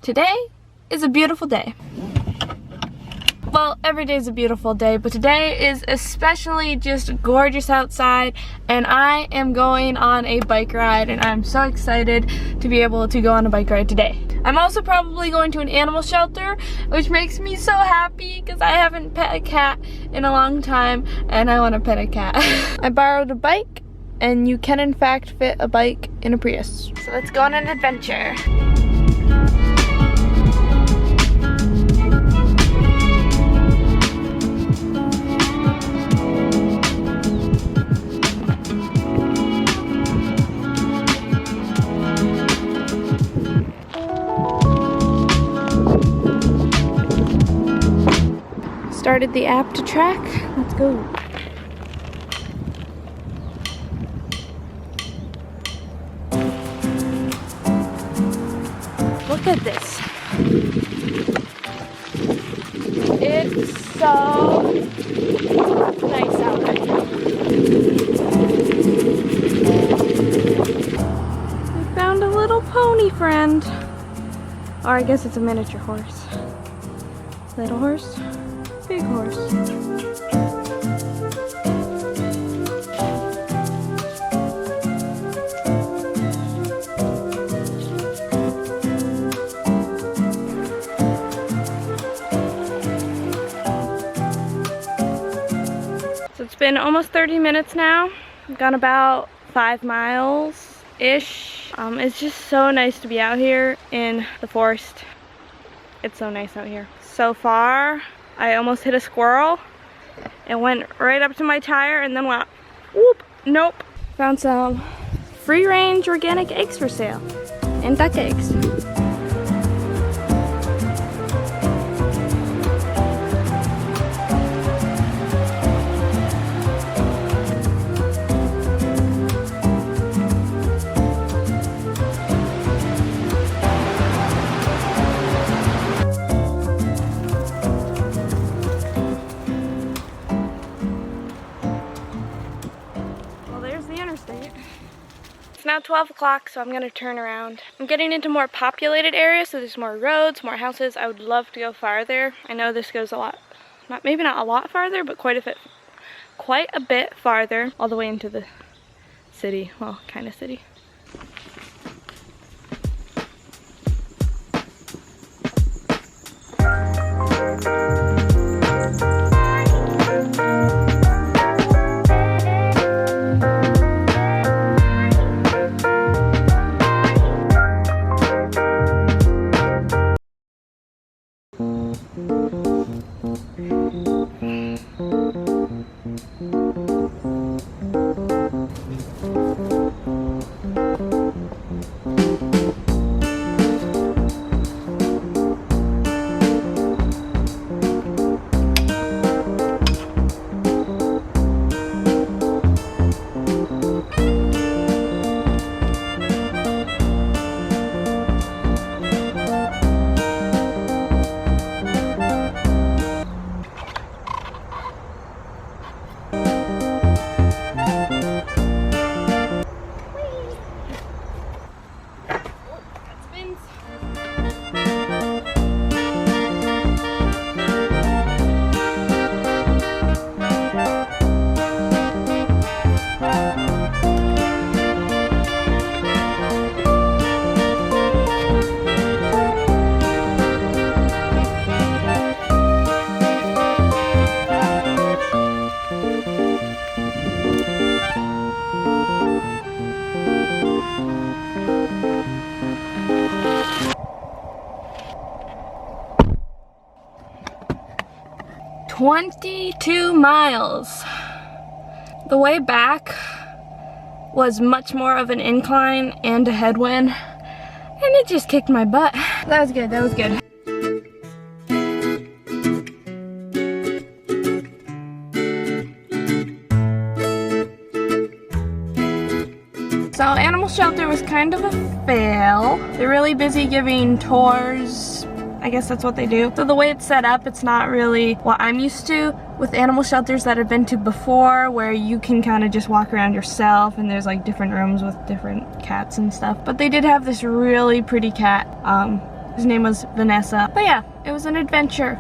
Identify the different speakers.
Speaker 1: Today is a beautiful day. Well, every day is a beautiful day, but today is especially just gorgeous outside, and I am going on a bike ride, and I'm so excited to be able to go on a bike ride today. I'm also probably going to an animal shelter, which makes me so happy because I haven't pet a cat in a long time, and I want to pet a cat. I borrowed a bike, and you can in fact fit a bike in a Prius. So let's go on an adventure. Started the app to track. Let's go. Look at this. It's so nice out right now. We found a little pony friend. Or I guess it's a miniature horse. Little horse. Big horse. So it's been almost 30 minutes now. I've gone about 5 miles-ish. It's just so nice to be out here in the forest. It's so nice out here. So far, I almost hit a squirrel. It went right up to my tire and then went, whoop, nope. Found some free-range organic eggs for sale and duck eggs. It's now 12 o'clock, so I'm gonna turn around. I'm getting into more populated areas, so there's more roads, more houses. I would love to go farther. I know this goes a lot, maybe not a lot farther, but quite a bit farther, all the way into the city. Well, kind of city. "22 miles. The way back was much more of an incline and a headwind, and it just kicked my butt. That was good, that was good. So animal shelter was kind of a fail. They're really busy giving tours. I guess that's what they do. So the way it's set up, it's not really what I'm used to with animal shelters that I've been to before, where you can kind of just walk around yourself and there's like different rooms with different cats and stuff. But they did have this really pretty cat His name was Vanessa. But yeah, it was an adventure.